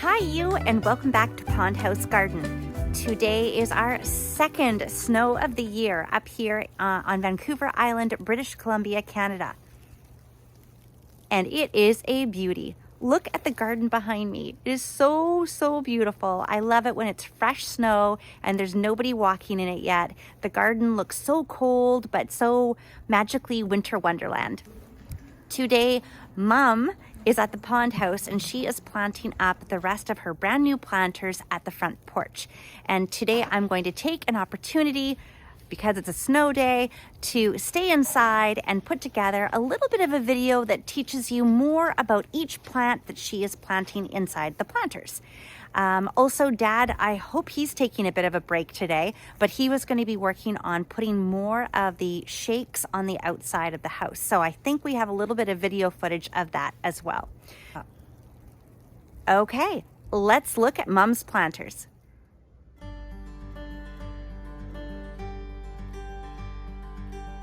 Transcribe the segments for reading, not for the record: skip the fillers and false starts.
Hi you, and welcome back to Pond House Garden. Today is our second snow of the year up here on Vancouver Island, British Columbia, Canada. And it is a beauty. Look at the garden behind me. It is so beautiful. I love it when it's fresh snow and there's nobody walking in it yet. The garden looks so cold, but so magically winter wonderland. Today, Mom is at the pond house and she is planting up the rest of her brand new planters at the front porch. And today I'm going to take an opportunity, because it's a snow day, to stay inside and put together a little bit of a video that teaches you more about each plant that she is planting inside the planters. Also, Dad, I hope he's taking a bit of a break today, but he was going to be working on putting more of the shakes on the outside of the house. So I think we have a little bit of video footage of that as well. Okay, let's look at Mom's planters.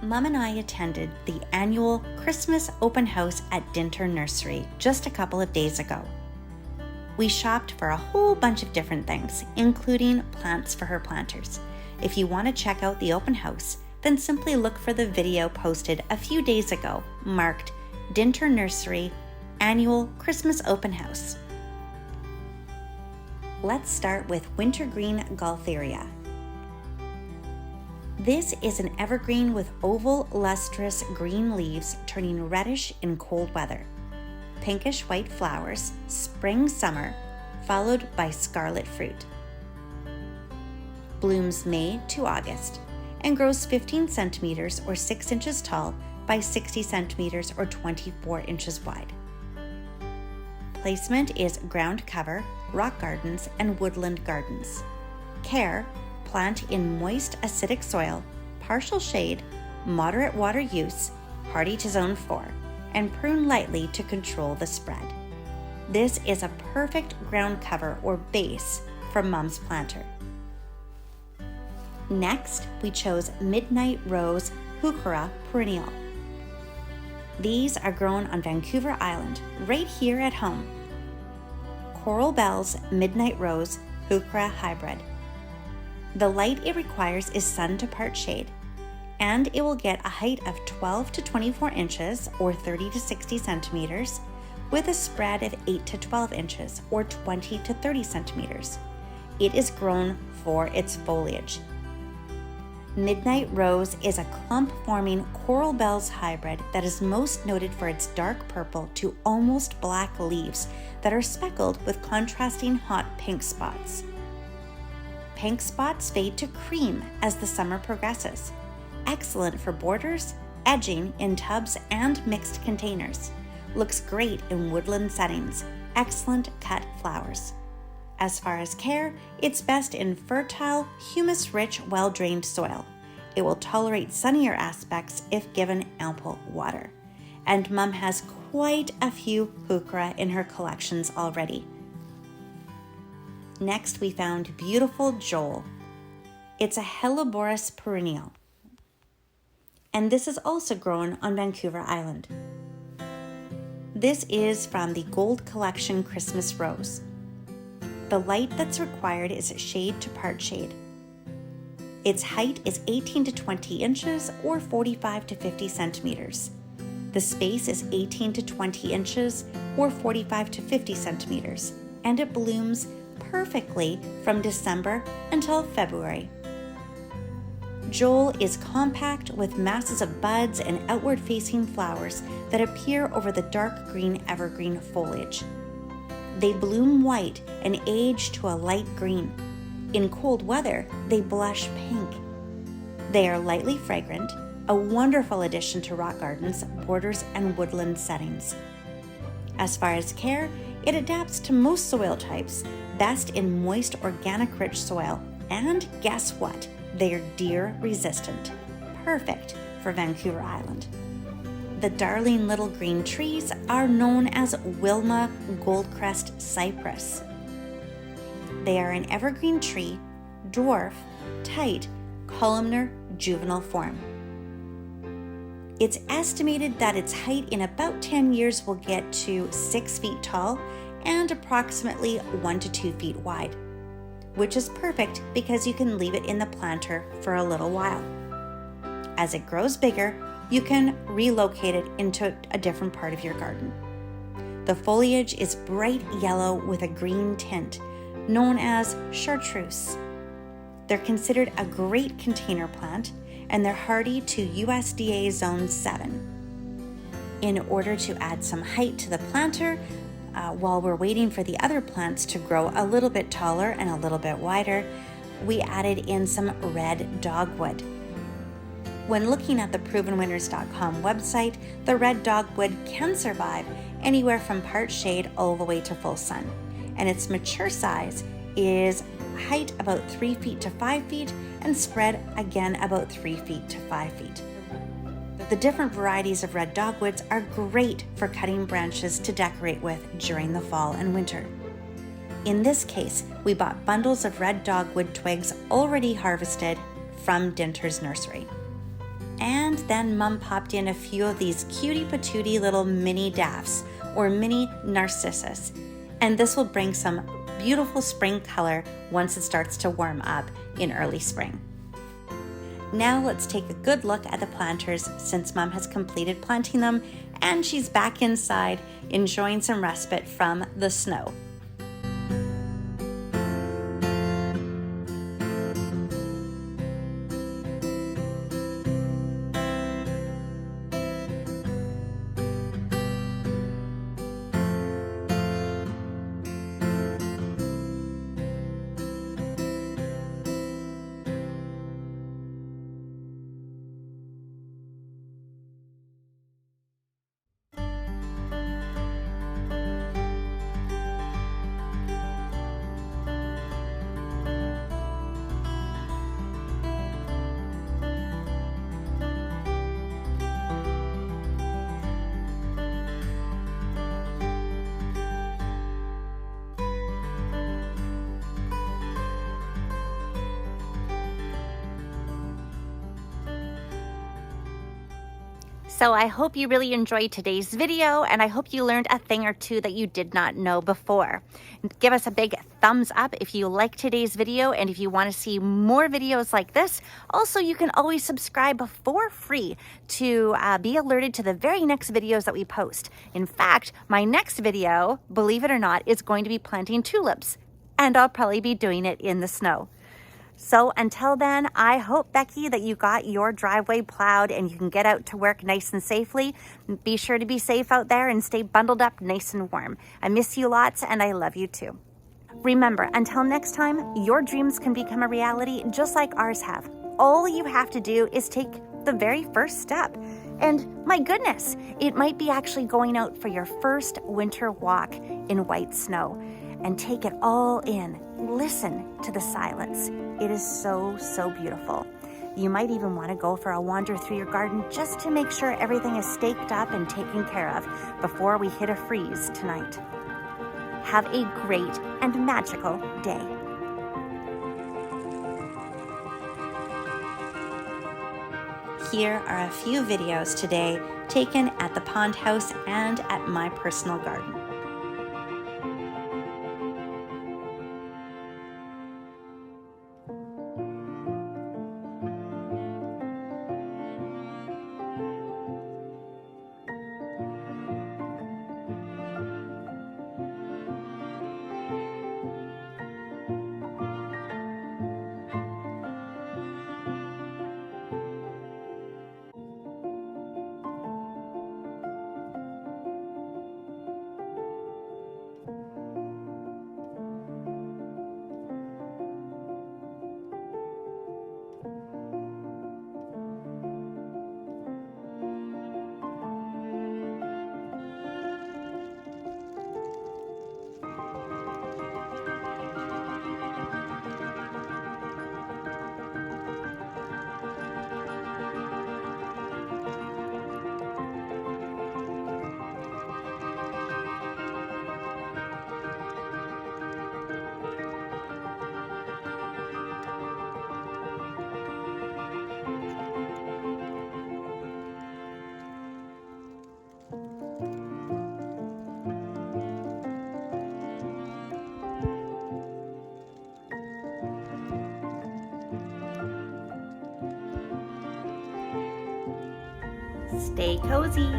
Mom and I attended the annual Christmas open house at Dinter Nursery just a couple of days ago. We shopped for a whole bunch of different things, including plants for her planters. If you want to check out the open house, then simply look for the video posted a few days ago, marked Dinter Nursery Annual Christmas Open House. Let's start with Wintergreen Gaultheria. This is an evergreen with oval, lustrous green leaves turning reddish in cold weather. Pinkish white flowers, spring, summer, followed by scarlet fruit. Blooms May to August and grows 15 centimeters or 6 inches tall by 60 centimeters or 24 inches wide. Placement is ground cover, rock gardens, and woodland gardens. Care: plant in moist acidic soil, partial shade, moderate water use, hardy to zone 4, and prune lightly to control the spread. This is a perfect ground cover or base for Mom's planter. Next, we chose Midnight Rose Heuchera perennial. These are grown on Vancouver Island, right here at home. Coral Bell's Midnight Rose Heuchera hybrid. The light it requires is sun to part shade, and it will get a height of 12 to 24 inches or 30 to 60 centimeters with a spread of 8 to 12 inches or 20 to 30 centimeters. It is grown for its foliage. Midnight Rose is a clump-forming Coral Bells hybrid that is most noted for its dark purple to almost black leaves that are speckled with contrasting hot pink spots. Pink spots fade to cream as the summer progresses. Excellent for borders, edging in tubs and mixed containers. Looks great in woodland settings. Excellent cut flowers. As far as care, it's best in fertile, humus-rich, well-drained soil. It will tolerate sunnier aspects if given ample water. And Mom has quite a few heuchera in her collections already. Next, we found beautiful Joel. It's a hellebores perennial, and this is also grown on Vancouver Island. This is from the Gold Collection Christmas Rose. The light that's required is shade to part shade. Its height is 18 to 20 inches or 45 to 50 centimeters. The space is 18 to 20 inches or 45 to 50 centimeters, and it blooms perfectly from December until February. Joel is compact with masses of buds and outward-facing flowers that appear over the dark green evergreen foliage. They bloom white and age to a light green. In cold weather, they blush pink. They are lightly fragrant, a wonderful addition to rock gardens, borders, and woodland settings. As far as care, it adapts to most soil types, best in moist, organic-rich soil, and guess what? They are deer resistant, perfect for Vancouver Island. The darling little green trees are known as Wilma Goldcrest cypress. They are an evergreen tree, dwarf, tight, columnar, juvenile form. It's estimated that its height in about 10 years will get to 6 feet tall and approximately 1 to 2 feet wide, which is perfect because you can leave it in the planter for a little while. As it grows bigger, you can relocate it into a different part of your garden. The foliage is bright yellow with a green tint, known as chartreuse. They're considered a great container plant, and they're hardy to USDA Zone 7. In order to add some height to the planter, while we're waiting for the other plants to grow a little bit taller and a little bit wider, we added in some red dogwood. When looking at the provenwinners.com website, the red dogwood can survive anywhere from part shade all the way to full sun, and its mature size is height about 3 feet to 5 feet and spread again about 3 feet to 5 feet. The different varieties of red dogwoods are great for cutting branches to decorate with during the fall and winter. In this case, we bought bundles of red dogwood twigs already harvested from Dinter's nursery. And then Mum popped in a few of these cutie patootie little mini daffs or mini narcissus, and this will bring some beautiful spring color once it starts to warm up in early spring. Now let's take a good look at the planters since Mum has completed planting them and she's back inside enjoying some respite from the snow. So I hope you really enjoyed today's video, and I hope you learned a thing or two that you did not know before. Give us a big thumbs up if you liked today's video, and if you want to see more videos like this. Also, you can always subscribe for free to be alerted to the very next videos that we post. In fact, my next video, believe it or not, is going to be planting tulips, and I'll probably be doing it in the snow. So until then, I hope, Becky, that you got your driveway plowed and you can get out to work nice and safely. Be sure to be safe out there and stay bundled up nice and warm. I miss you lots and I love you too. Remember, until next time, your dreams can become a reality just like ours have. All you have to do is take the very first step. And my goodness, it might be actually going out for your first winter walk in white snow. And take it all in. Listen to the silence. It is so, so beautiful. You might even want to go for a wander through your garden just to make sure everything is staked up and taken care of before we hit a freeze tonight. Have a great and magical day. Here are a few videos today taken at the pond house and at my personal garden. Stay cozy.